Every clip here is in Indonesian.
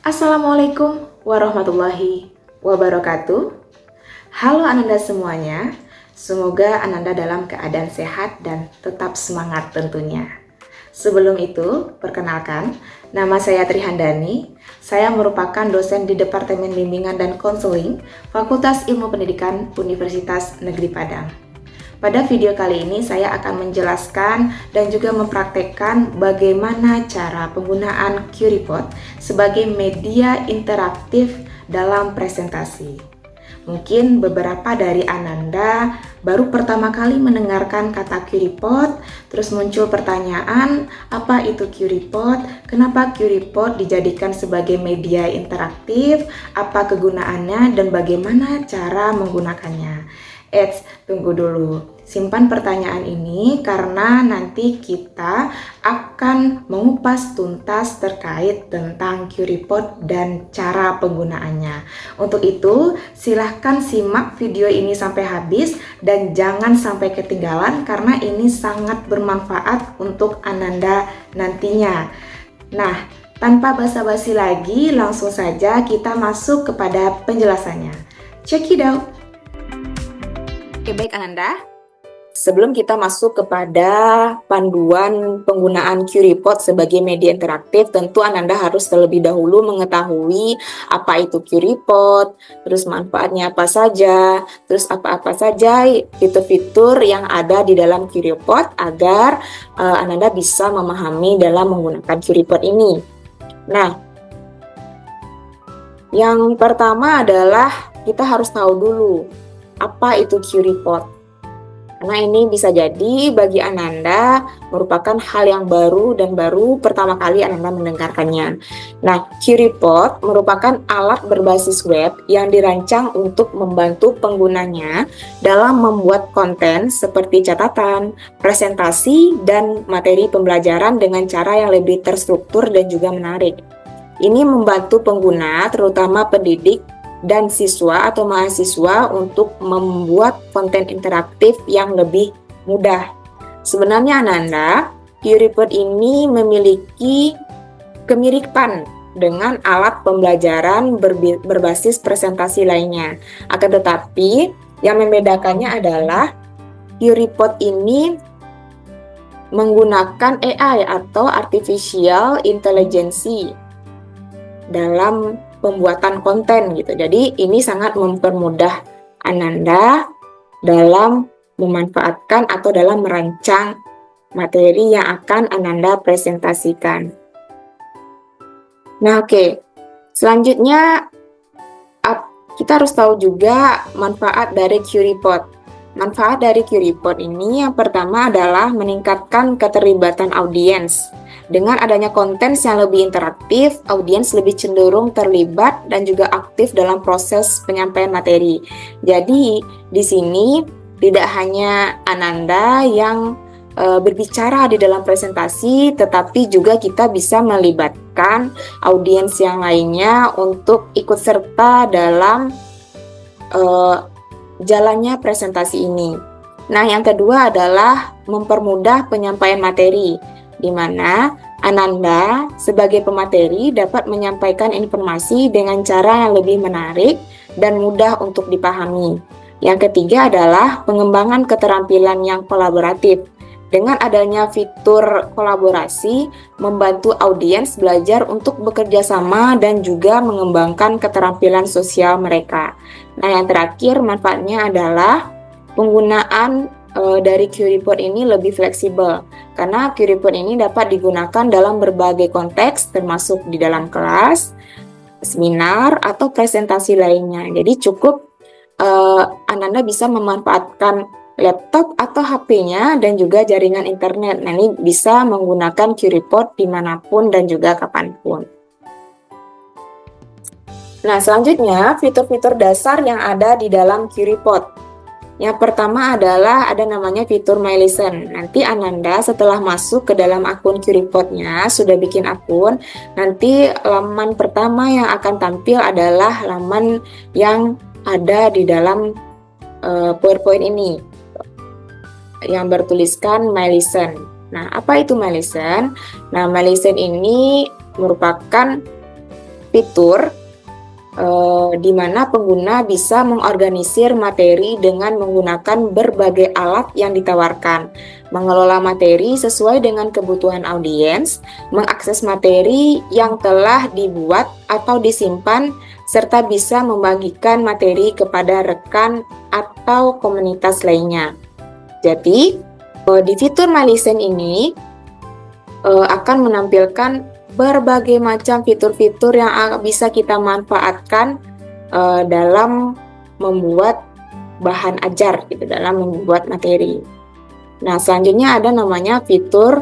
Assalamualaikum warahmatullahi wabarakatuh. Halo Ananda semuanya, semoga Ananda dalam keadaan sehat dan tetap semangat tentunya. Sebelum itu, perkenalkan, nama saya Trihandani. Saya merupakan dosen di Departemen Bimbingan dan Konseling Fakultas Ilmu Pendidikan Universitas Negeri Padang. Pada video kali ini saya akan menjelaskan dan juga mempraktekkan bagaimana cara penggunaan QReport sebagai media interaktif dalam presentasi. Mungkin beberapa dari Ananda baru pertama kali mendengarkan kata QReport, terus muncul pertanyaan, apa itu QReport? Kenapa QReport dijadikan sebagai media interaktif? Apa kegunaannya dan bagaimana cara menggunakannya? Tunggu dulu. Simpan pertanyaan ini karena nanti kita akan mengupas tuntas terkait tentang QReport dan cara penggunaannya. Untuk itu, silahkan simak video ini sampai habis dan jangan sampai ketinggalan karena ini sangat bermanfaat untuk Ananda nantinya. Nah, tanpa basa-basi lagi, langsung saja kita masuk kepada penjelasannya. Check it out! Oke, baik Ananda. Sebelum kita masuk kepada panduan penggunaan QReport sebagai media interaktif, tentu Ananda harus terlebih dahulu mengetahui apa itu QReport, terus manfaatnya apa saja, terus apa-apa saja fitur-fitur yang ada di dalam QReport agar Ananda bisa memahami dalam menggunakan QReport ini. Nah, yang pertama adalah kita harus tahu dulu apa itu QReport. Karena ini bisa jadi bagi Ananda merupakan hal yang baru dan baru pertama kali Ananda mendengarkannya. Nah, QReport merupakan alat berbasis web yang dirancang untuk membantu penggunanya dalam membuat konten seperti catatan, presentasi, dan materi pembelajaran dengan cara yang lebih terstruktur dan juga menarik. Ini membantu pengguna, terutama pendidik dan siswa atau mahasiswa untuk membuat konten interaktif yang lebih mudah. Sebenarnya Ananda, QReport ini memiliki kemiripan dengan alat pembelajaran berbasis presentasi lainnya. Akan tetapi, yang membedakannya adalah QReport ini menggunakan AI atau Artificial Intelligence dalam pembuatan konten gitu. Jadi ini sangat mempermudah Ananda dalam memanfaatkan atau dalam merancang materi yang akan Ananda presentasikan. Nah, oke. Selanjutnya kita harus tahu juga manfaat dari QReport. Manfaat dari QReport ini yang pertama adalah meningkatkan keterlibatan audiens. Dengan adanya konten yang lebih interaktif, audiens lebih cenderung terlibat dan juga aktif dalam proses penyampaian materi. Jadi, di sini tidak hanya Ananda yang berbicara di dalam presentasi, tetapi juga kita bisa melibatkan audiens yang lainnya untuk ikut serta dalam jalannya presentasi ini. Nah, yang kedua adalah mempermudah penyampaian materi, di mana Ananda sebagai pemateri dapat menyampaikan informasi dengan cara yang lebih menarik dan mudah untuk dipahami. Yang ketiga adalah pengembangan keterampilan yang kolaboratif. Dengan adanya fitur kolaborasi, membantu audiens belajar untuk bekerja sama dan juga mengembangkan keterampilan sosial mereka. Nah, yang terakhir manfaatnya adalah penggunaan dari QReport ini lebih fleksibel karena QReport ini dapat digunakan dalam berbagai konteks termasuk di dalam kelas, seminar, atau presentasi lainnya. Jadi cukup Ananda bisa memanfaatkan laptop atau HP-nya dan juga jaringan internet. Nah, ini bisa menggunakan QReport dimanapun dan juga kapanpun. Nah, selanjutnya fitur-fitur dasar yang ada di dalam QReport. Yang pertama adalah ada namanya fitur My Lesson. Nanti Ananda setelah masuk ke dalam akun QReport-nya, sudah bikin akun, nanti laman pertama yang akan tampil adalah laman yang ada di dalam PowerPoint ini, yang bertuliskan My Lesson. Nah, apa itu My Lesson? Nah, My Lesson ini merupakan fitur di mana pengguna bisa mengorganisir materi dengan menggunakan berbagai alat yang ditawarkan, mengelola materi sesuai dengan kebutuhan audiens, mengakses materi yang telah dibuat atau disimpan, serta bisa membagikan materi kepada rekan atau komunitas lainnya. Jadi, di fitur MyListen ini akan menampilkan berbagai macam fitur-fitur yang bisa kita manfaatkan dalam membuat bahan ajar, gitu, dalam membuat materi. Nah, selanjutnya ada namanya fitur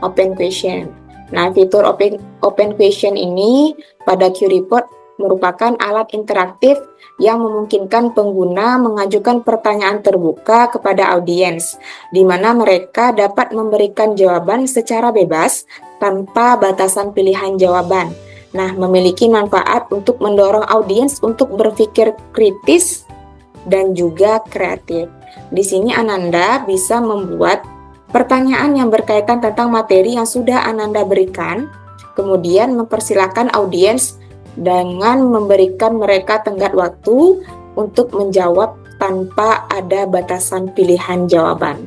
Open Question. Nah, fitur Open Question ini pada QReport merupakan alat interaktif yang memungkinkan pengguna mengajukan pertanyaan terbuka kepada audiens, di mana mereka dapat memberikan jawaban secara bebas tanpa batasan pilihan jawaban. Nah, memiliki manfaat untuk mendorong audiens untuk berpikir kritis dan juga kreatif. Di sini Ananda bisa membuat pertanyaan yang berkaitan tentang materi yang sudah Ananda berikan, kemudian mempersilahkan audiens dengan memberikan mereka tenggat waktu untuk menjawab tanpa ada batasan pilihan jawaban.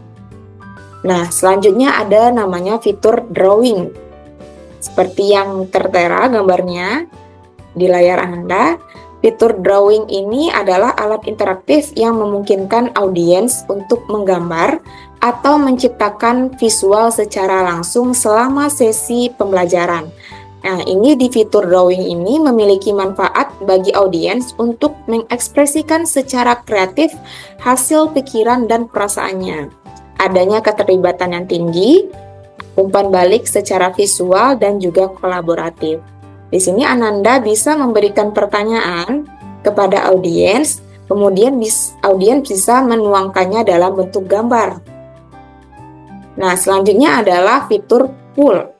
Nah, selanjutnya ada namanya fitur drawing. Seperti yang tertera gambarnya di layar Anda, fitur drawing ini adalah alat interaktif yang memungkinkan audiens untuk menggambar atau menciptakan visual secara langsung selama sesi pembelajaran. Nah, ini di fitur drawing ini memiliki manfaat bagi audiens untuk mengekspresikan secara kreatif hasil pikiran dan perasaannya. Adanya keterlibatan yang tinggi, umpan balik secara visual dan juga kolaboratif. Di sini Ananda bisa memberikan pertanyaan kepada audiens, kemudian audiens bisa menuangkannya dalam bentuk gambar. Nah, selanjutnya adalah fitur poll.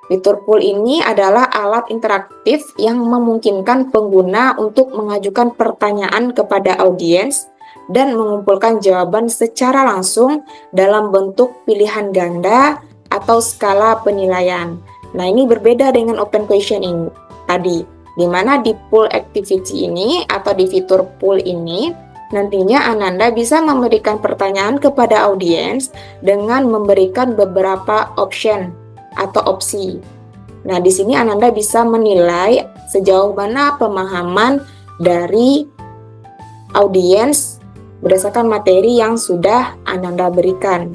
Fitur poll ini adalah alat interaktif yang memungkinkan pengguna untuk mengajukan pertanyaan kepada audiens dan mengumpulkan jawaban secara langsung dalam bentuk pilihan ganda atau skala penilaian. Nah, ini berbeda dengan Open Question ini tadi, di mana di poll activity ini atau di fitur poll ini nantinya Ananda bisa memberikan pertanyaan kepada audiens dengan memberikan beberapa option atau opsi. Nah, di sini Ananda bisa menilai sejauh mana pemahaman dari audiens berdasarkan materi yang sudah Ananda berikan.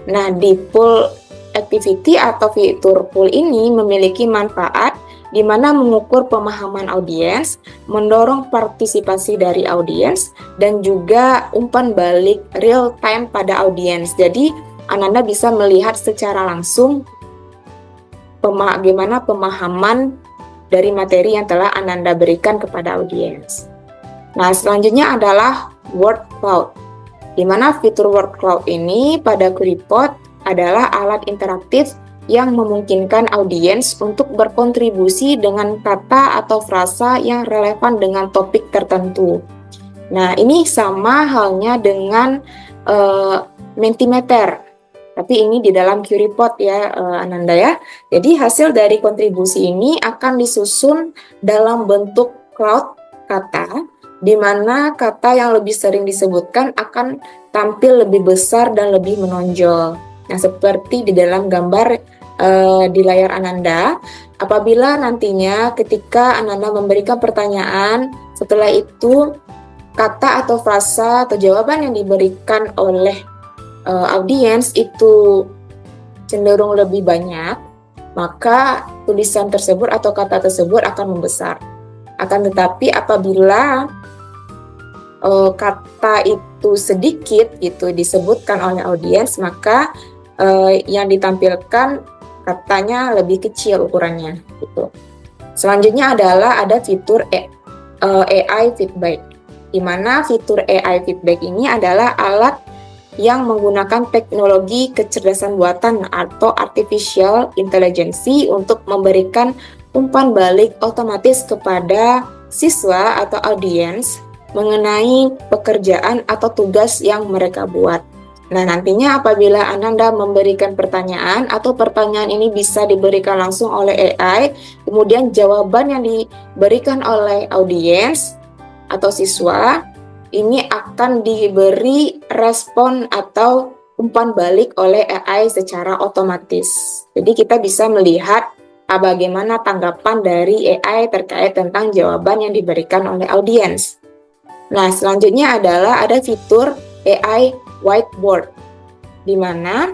Nah, di poll activity atau fitur poll ini memiliki manfaat di mana mengukur pemahaman audiens, mendorong partisipasi dari audiens, dan juga umpan balik real time pada audiens. Jadi, Ananda bisa melihat secara langsung bagaimana pemahaman dari materi yang telah Ananda berikan kepada audiens. Nah, selanjutnya adalah word cloud, di mana fitur word cloud ini pada QReport adalah alat interaktif yang memungkinkan audiens untuk berkontribusi dengan kata atau frasa yang relevan dengan topik tertentu. Nah, ini sama halnya dengan Mentimeter, tapi ini di dalam QReport ya Ananda ya. Jadi hasil dari kontribusi ini akan disusun dalam bentuk cloud kata, di mana kata yang lebih sering disebutkan akan tampil lebih besar dan lebih menonjol. Nah, seperti di dalam gambar di layar Ananda, apabila nantinya ketika Ananda memberikan pertanyaan, setelah itu kata atau frasa atau jawaban yang diberikan oleh audiens itu cenderung lebih banyak, maka tulisan tersebut atau kata tersebut akan membesar. Akan tetapi apabila kata itu sedikit gitu disebutkan oleh audiens, maka yang ditampilkan katanya lebih kecil ukurannya gitu. Selanjutnya adalah ada fitur AI feedback, di mana fitur AI feedback ini adalah alat yang menggunakan teknologi kecerdasan buatan atau artificial intelligence untuk memberikan umpan balik otomatis kepada siswa atau audiens mengenai pekerjaan atau tugas yang mereka buat. Nah, nantinya apabila Ananda memberikan pertanyaan atau pertanyaan ini bisa diberikan langsung oleh AI, kemudian jawaban yang diberikan oleh audiens atau siswa ini akan diberi respon atau umpan balik oleh AI secara otomatis. Jadi kita bisa melihat bagaimana tanggapan dari AI terkait tentang jawaban yang diberikan oleh audiens. Nah, selanjutnya adalah ada fitur AI Whiteboard, di mana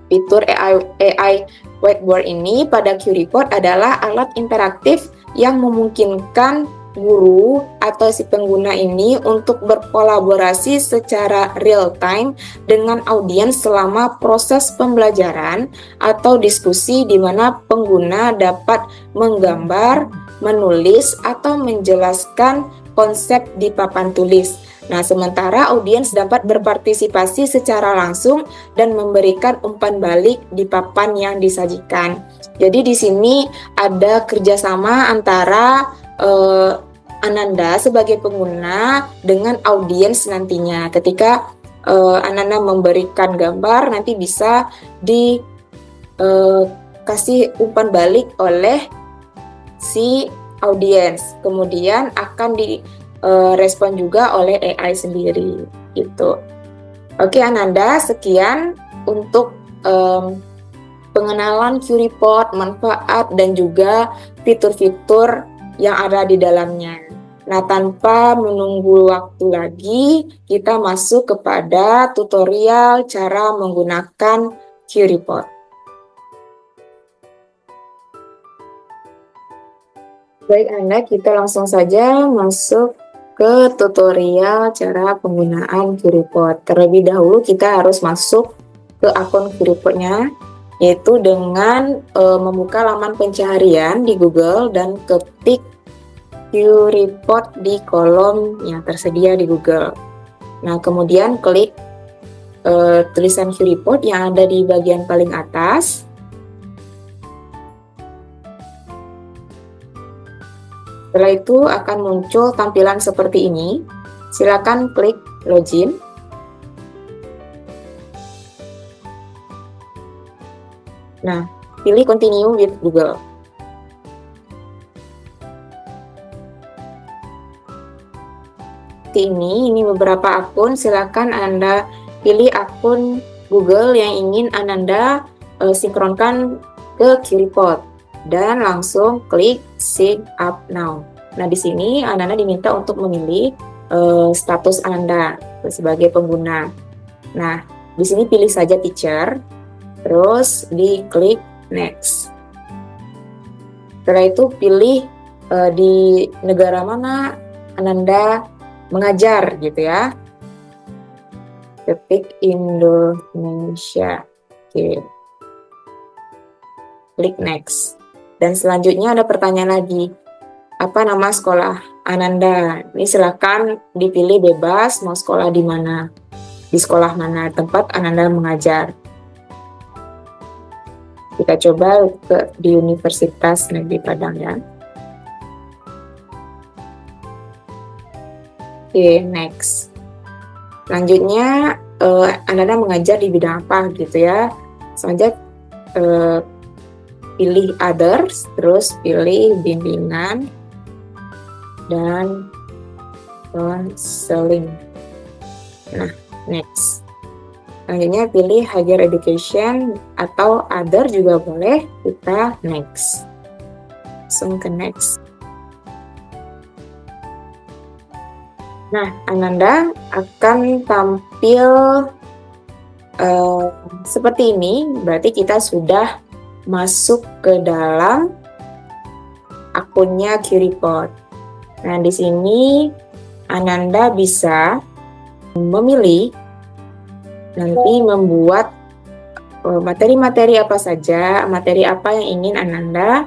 fitur AI Whiteboard ini pada QReport adalah alat interaktif yang memungkinkan guru atau si pengguna ini untuk berkolaborasi secara real time dengan audiens selama proses pembelajaran atau diskusi di mana pengguna dapat menggambar, menulis, atau menjelaskan konsep di papan tulis. Nah, sementara audiens dapat berpartisipasi secara langsung dan memberikan umpan balik di papan yang disajikan. Jadi di sini ada kerjasama antara Ananda sebagai pengguna dengan audiens nantinya. Ketika Ananda memberikan gambar, nanti bisa dikasih umpan balik oleh si audiens. Kemudian akan respon juga oleh AI sendiri gitu. Oke Ananda, sekian untuk pengenalan QReport, manfaat dan juga fitur-fitur yang ada di dalamnya. Nah, tanpa menunggu waktu lagi, kita masuk kepada tutorial cara menggunakan QReport. Baik Anda, kita langsung saja masuk ke tutorial cara penggunaan QReport. Terlebih dahulu kita harus masuk ke akun QReport-nya, yaitu dengan membuka laman pencaharian di Google dan ketik QReport di kolom yang tersedia di Google. Nah, kemudian klik tulisan QReport yang ada di bagian paling atas. Setelah itu akan muncul tampilan seperti ini. Silakan klik login. Nah, pilih continue with Google. Ini beberapa akun. Silakan Anda pilih akun Google yang ingin Ananda sinkronkan ke QReport. Dan langsung klik Sign Up Now. Nah, di sini Ananda diminta untuk memilih status Ananda sebagai pengguna. Nah, di sini pilih saja teacher, terus diklik Next. Setelah itu pilih di negara mana Ananda mengajar gitu ya. Ketik Indonesia. Oke. Klik Next. Dan selanjutnya ada pertanyaan lagi, apa nama sekolah Ananda? Ini silakan dipilih bebas mau sekolah di mana, di sekolah mana tempat Ananda mengajar. Kita coba di Universitas Negeri Padang ya. Oke, next. Selanjutnya Ananda mengajar di bidang apa gitu ya. Selanjutnya pilih others, terus pilih bimbingan dan counseling. Nah, next. Selanjutnya pilih higher education atau other juga boleh, kita next. Langsung ke next. Nah, Ananda akan tampil seperti ini, berarti kita sudah masuk ke dalam akunnya QReport. Nah, di sini Ananda bisa memilih nanti membuat materi-materi apa saja, materi apa yang ingin Ananda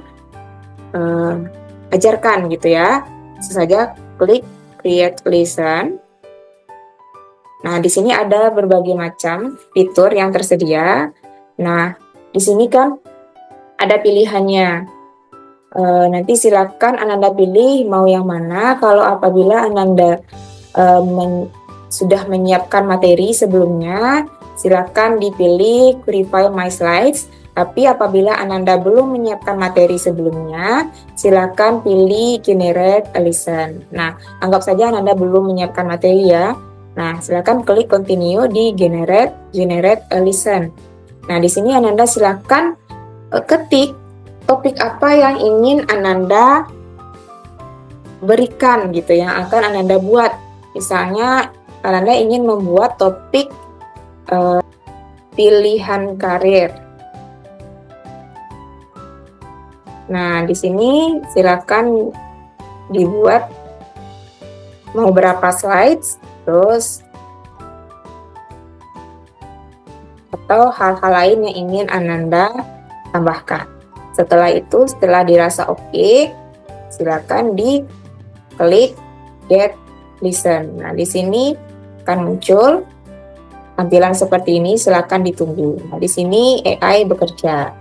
ajarkan gitu ya. Langsung saja klik Create Lesson. Nah, di sini ada berbagai macam fitur yang tersedia. Nah, di sini kan ada pilihannya. Nanti silakan Ananda pilih mau yang mana. Kalau apabila Ananda sudah menyiapkan materi sebelumnya, silakan dipilih Verify My Slides. Tapi apabila Ananda belum menyiapkan materi sebelumnya, silakan pilih Generate a Lesson. Nah, anggap saja Ananda belum menyiapkan materi ya. Nah, silakan klik Continue di Generate a Lesson. Nah, di sini Ananda silakan ketik topik apa yang ingin Ananda berikan gitu, yang akan Ananda buat. Misalnya Ananda ingin membuat topik pilihan karir. Nah, di sini silakan dibuat mau berapa slides, terus atau hal-hal lain yang ingin Ananda tambahkan. Setelah itu, setelah dirasa oke, silakan diklik Get Listen. Nah, di sini akan muncul tampilan seperti ini, silakan ditunggu. Nah, di sini AI bekerja.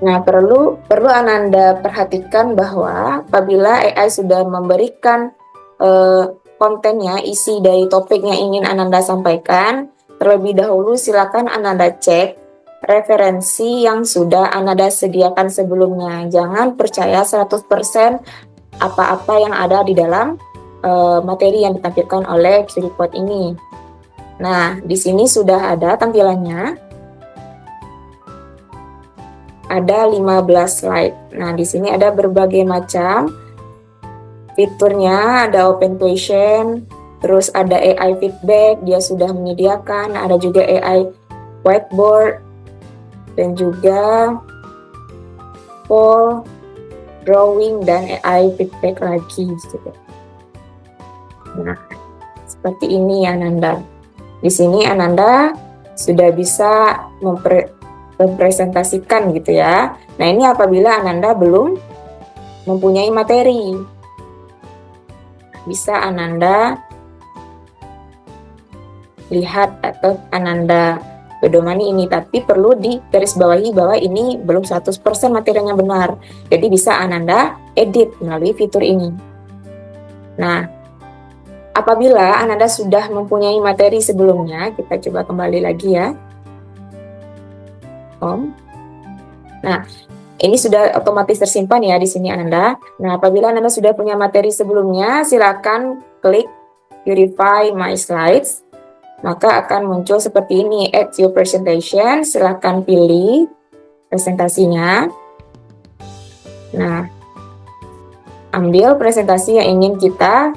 Nah, perlu Ananda perhatikan bahwa apabila AI sudah memberikan kontennya, isi dari topik yang ingin Ananda sampaikan, terlebih dahulu silakan Ananda cek referensi yang sudah Ananda sediakan sebelumnya. Jangan percaya 100% apa-apa yang ada di dalam materi yang ditampilkan oleh QReport ini. Nah, di sini sudah ada tampilannya. Ada 15 slide. Nah, di sini ada berbagai macam fiturnya, ada open question, terus ada AI feedback, dia sudah menyediakan, ada juga AI whiteboard, dan juga poll, drawing, dan AI feedback lagi. Gitu. Nah, seperti ini Ananda. Di sini Ananda sudah bisa mempresentasikan gitu ya. Nah, ini apabila Ananda belum mempunyai materi. Bisa Ananda lihat atau Ananda pedomani ini, tapi perlu digarisbawahi bahwa ini belum 100% materinya benar. Jadi bisa Ananda edit melalui fitur ini. Nah, apabila Ananda sudah mempunyai materi sebelumnya, kita coba kembali lagi ya. Nah, ini sudah otomatis tersimpan ya di sini Ananda. Nah, apabila Ananda sudah punya materi sebelumnya, silakan klik Verify My Slides. Maka akan muncul seperti ini, Add Your Presentation. Silakan pilih presentasinya. Nah, ambil presentasi yang ingin kita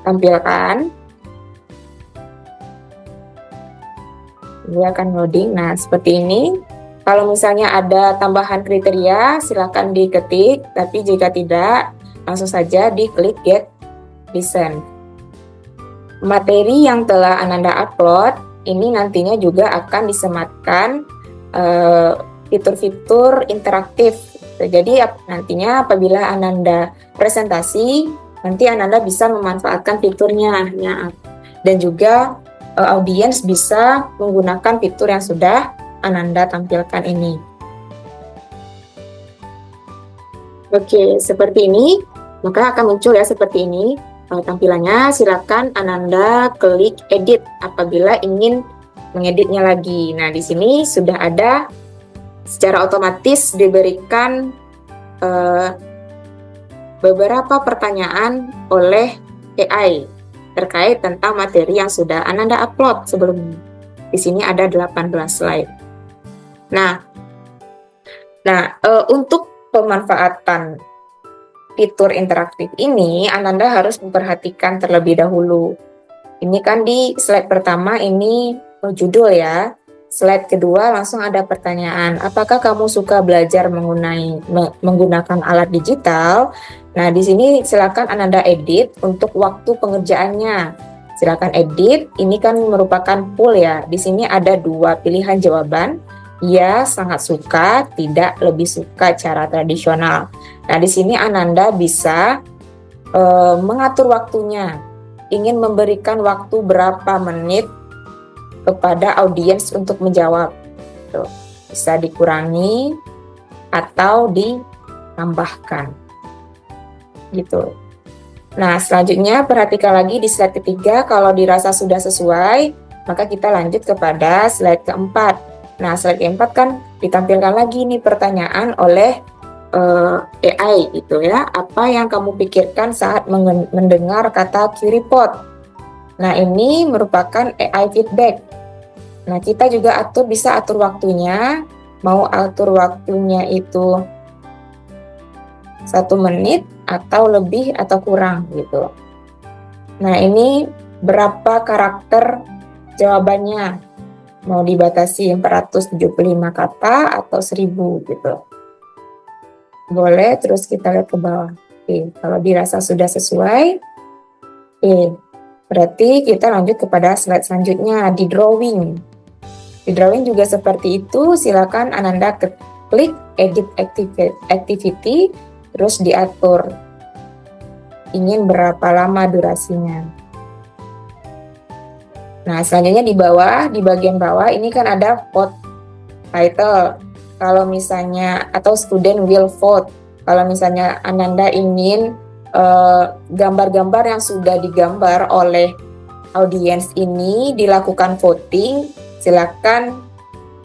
tampilkan. Dia akan loading. Nah, seperti ini. Kalau misalnya ada tambahan kriteria, silakan diketik. Tapi jika tidak, langsung saja diklik Get Listen. Materi yang telah Ananda upload, ini nantinya juga akan disematkan fitur-fitur interaktif. Jadi nantinya apabila Ananda presentasi, nanti Ananda bisa memanfaatkan fiturnya. Dan juga audiens bisa menggunakan fitur yang sudah Ananda tampilkan ini. Oke, seperti ini. Maka akan muncul ya seperti ini tampilannya. Silakan Ananda klik edit apabila ingin mengeditnya lagi. Nah, di sini sudah ada secara otomatis diberikan beberapa pertanyaan oleh AI terkait tentang materi yang sudah Ananda upload sebelumnya. Di sini ada 18 slide. Nah, untuk pemanfaatan fitur interaktif ini, Ananda harus memperhatikan terlebih dahulu. Ini kan di slide pertama ini judul ya. Slide kedua langsung ada pertanyaan, apakah kamu suka belajar menggunakan alat digital? Nah, di sini silakan Ananda edit untuk waktu pengerjaannya. Silakan edit, ini kan merupakan poll ya. Di sini ada 2 pilihan jawaban. Ya, sangat suka, tidak, lebih suka cara tradisional. Nah, di sini Ananda bisa mengatur waktunya. Ingin memberikan waktu berapa menit kepada audiens untuk menjawab. Tuh, bisa dikurangi atau ditambahkan. Gitu. Nah, selanjutnya perhatikan lagi di slide ketiga, kalau dirasa sudah sesuai, maka kita lanjut kepada slide keempat. Nah, slide keempat kan ditampilkan lagi nih pertanyaan oleh AI gitu ya. Apa yang kamu pikirkan saat mendengar kata QReport? Nah, ini merupakan AI feedback. Nah, kita juga bisa atur waktunya. Mau atur waktunya itu 1 menit atau lebih atau kurang gitu. Nah, ini berapa karakter jawabannya? Mau dibatasi 475 kata atau 1000 gitu. Boleh, terus kita lihat ke bawah. Oke, kalau dirasa sudah sesuai, oke, berarti kita lanjut kepada slide selanjutnya di drawing. Di drawing juga seperti itu, silakan Ananda klik edit activity, terus diatur ingin berapa lama durasinya. Nah, selanjutnya di bawah, di bagian bawah ini kan ada vote title. Kalau misalnya, atau student will vote. Kalau misalnya Ananda ingin gambar-gambar yang sudah digambar oleh audiens ini dilakukan voting, silakan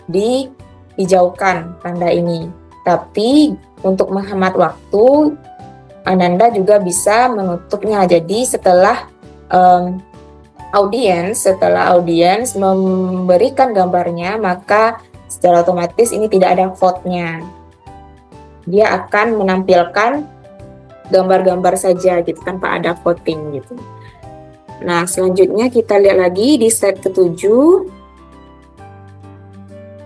dihijaukan tanda ini. Tapi untuk menghemat waktu, Ananda juga bisa menutupnya. Jadi setelah audiens memberikan gambarnya, maka secara otomatis ini tidak ada vote-nya. Dia akan menampilkan gambar-gambar saja gitu, tanpa ada voting gitu. Nah, selanjutnya kita lihat lagi di slide ke-7.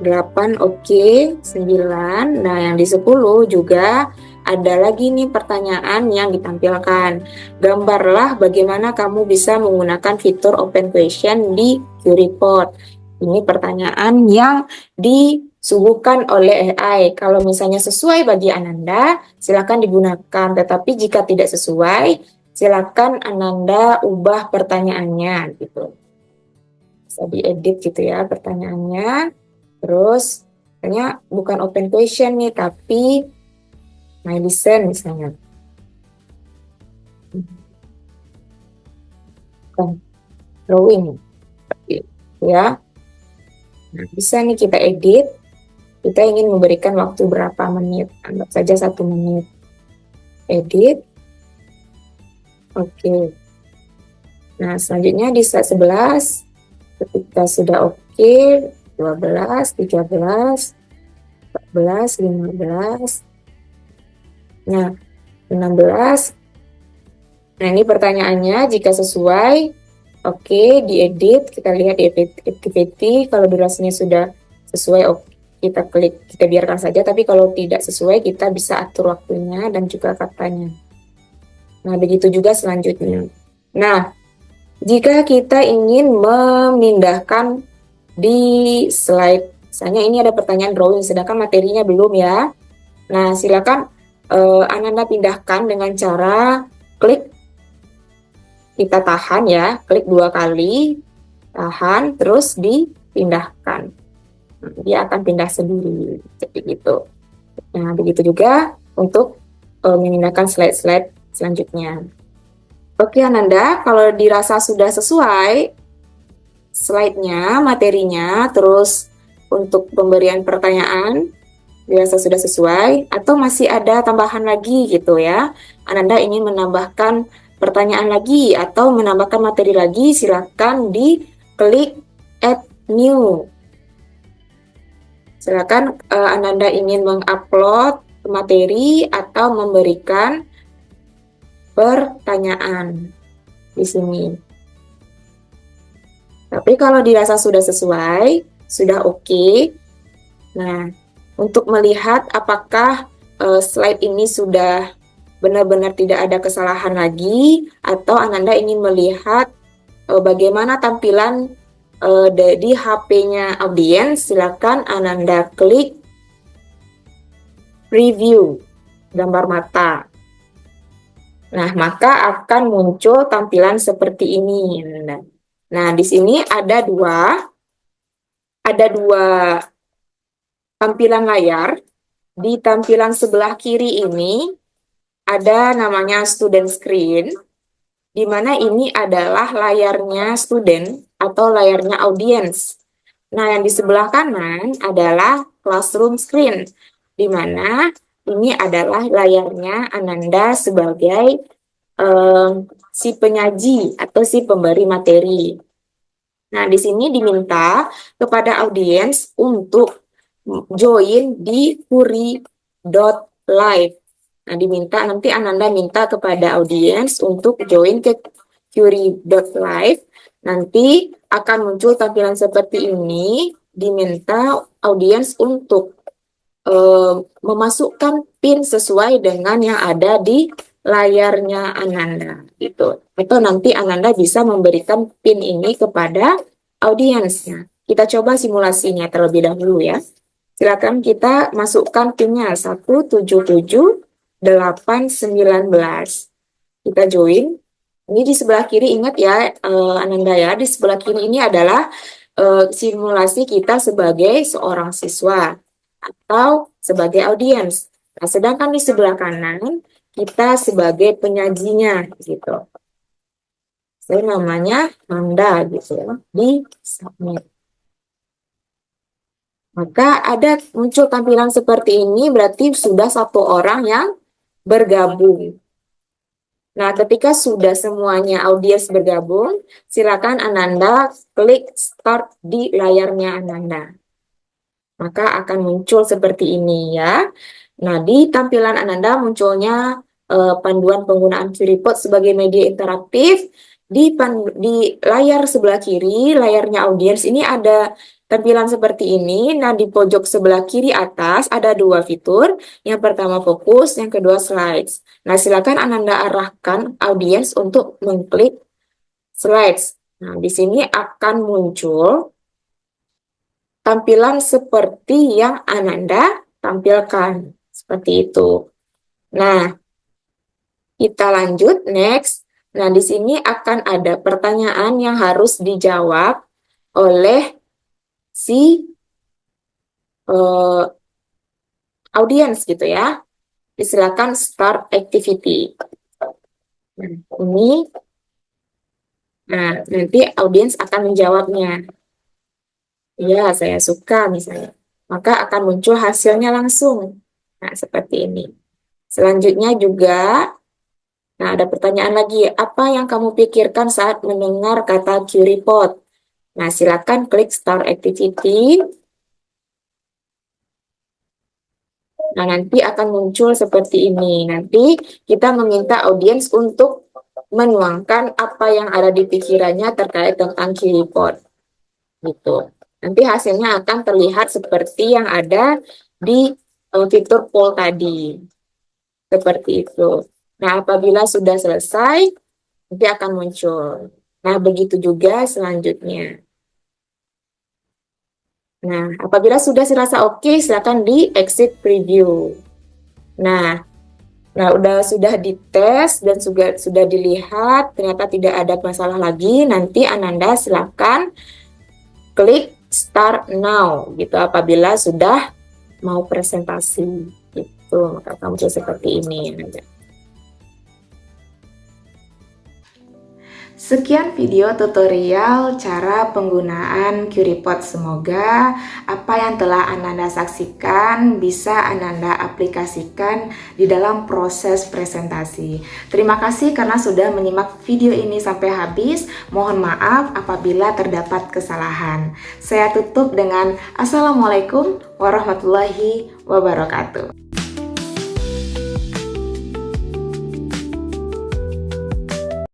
8 oke, 9. Nah, yang di 10 juga ada lagi nih pertanyaan yang ditampilkan. Gambarlah bagaimana kamu bisa menggunakan fitur Open Question di QReport. Ini pertanyaan yang disuguhkan oleh AI. Kalau misalnya sesuai bagi Ananda, silakan digunakan. Tetapi jika tidak sesuai, silakan Ananda ubah pertanyaannya gitu. Bisa diedit gitu ya pertanyaannya. Terus, misalnya bukan open question nih, tapi my listen misalnya. Bukan drawing. Ya. Nah, bisa nih kita edit. Kita ingin memberikan waktu berapa menit. Anggap saja 1 menit. Edit. Oke. Nah, selanjutnya di slide 11. Ketika sudah oke, 12, 13, 14, 15. Nah, 16. Nah, ini pertanyaannya, jika sesuai, oke, diedit, kita lihat di activity, kalau durasinya sudah sesuai, oke, kita klik, kita biarkan saja, tapi kalau tidak sesuai, kita bisa atur waktunya dan juga katanya. Nah, begitu juga selanjutnya. Nah, jika kita ingin memindahkan di slide, misalnya ini ada pertanyaan drawing, sedangkan materinya belum ya. Nah, silakan Ananda pindahkan dengan cara klik, kita tahan ya, klik 2 kali, tahan, terus dipindahkan. Dia akan pindah sendiri, jadi gitu. Nah, begitu juga untuk memindahkan slide-slide selanjutnya. Oke Ananda, kalau dirasa sudah sesuai slide-nya, materinya, terus untuk pemberian pertanyaan, dirasa sudah sesuai, atau masih ada tambahan lagi gitu ya, Ananda ingin menambahkan pertanyaan lagi atau menambahkan materi lagi, silakan diklik add new. Silakan Ananda ingin mengupload materi atau memberikan pertanyaan di sini. Tapi kalau dirasa sudah sesuai, sudah oke. Nah, untuk melihat apakah slide ini sudah benar-benar tidak ada kesalahan lagi, atau Ananda ingin melihat bagaimana tampilan di HP-nya audiens, silakan Ananda klik preview gambar mata. Nah, maka akan muncul tampilan seperti ini. Nah, di sini ada dua tampilan layar. Di tampilan sebelah kiri ini ada namanya student screen. di mana ini adalah layarnya student atau layarnya audiens. Nah, yang di sebelah kanan adalah classroom screen, di mana ini adalah layarnya Ananda sebagai si penyaji atau si pemberi materi. Nah, di sini diminta kepada audiens untuk join di Curie.live. Nah, nanti Ananda minta kepada audiens untuk join ke Curie.live. Nanti akan muncul tampilan seperti ini, diminta audiens untuk memasukkan PIN sesuai dengan yang ada di layarnya Ananda gitu. Atau nanti Ananda bisa memberikan PIN ini kepada audiensnya. Kita coba simulasinya terlebih dahulu ya. Silakan kita masukkan PIN-nya 1778819. Kita join. Ini di sebelah kiri, ingat ya Ananda ya, di sebelah kiri ini adalah simulasi kita sebagai seorang siswa atau sebagai audiens. Nah, sedangkan di sebelah kanan kita sebagai penyajinya gitu. Saya namanya Manda gitu ya, di submit. Maka ada muncul tampilan seperti ini, berarti sudah satu orang yang bergabung. Nah, ketika sudah semuanya audiens bergabung, silakan Ananda klik start di layarnya Ananda. Maka akan muncul seperti ini ya. Nah, di tampilan Ananda munculnya panduan penggunaan QReport sebagai media interaktif. Di layar sebelah kiri, layarnya audiens ini ada tampilan seperti ini. Nah, di pojok sebelah kiri atas ada dua fitur. Yang pertama fokus, yang kedua slides. Nah, silakan Ananda arahkan audiens untuk mengklik slides. Nah, di sini akan muncul tampilan seperti yang Ananda tampilkan. Seperti itu. Nah, kita lanjut next. Nah, di sini akan ada pertanyaan yang harus dijawab oleh si audiens gitu ya. Silakan start activity. Nah, ini. Nah, nanti audiens akan menjawabnya. Ya, saya suka misalnya. Maka akan muncul hasilnya langsung. Nah, seperti ini. Selanjutnya juga, nah ada pertanyaan lagi. Apa yang kamu pikirkan saat mendengar kata QReport? Nah, silakan klik Start Activity. Nah, nanti akan muncul seperti ini. Nanti kita meminta audiens untuk menuangkan apa yang ada di pikirannya terkait tentang QReport. Gitu. Nanti hasilnya akan terlihat seperti yang ada di fitur poll tadi. Seperti itu. Nah, apabila sudah selesai, nanti akan muncul. Nah, begitu juga selanjutnya. Nah, apabila sudah dirasa oke, silakan di exit preview. Nah, sudah dites dan sudah dilihat, ternyata tidak ada masalah lagi. Nanti Ananda silakan klik start now gitu apabila sudah mau presentasi gitu. Maka kamu seperti ini Ananda. Sekian video tutorial cara penggunaan QReport. Semoga apa yang telah Ananda saksikan bisa Ananda aplikasikan di dalam proses presentasi. Terima kasih karena sudah menyimak video ini sampai habis. Mohon maaf apabila terdapat kesalahan. Saya tutup dengan Assalamualaikum warahmatullahi wabarakatuh.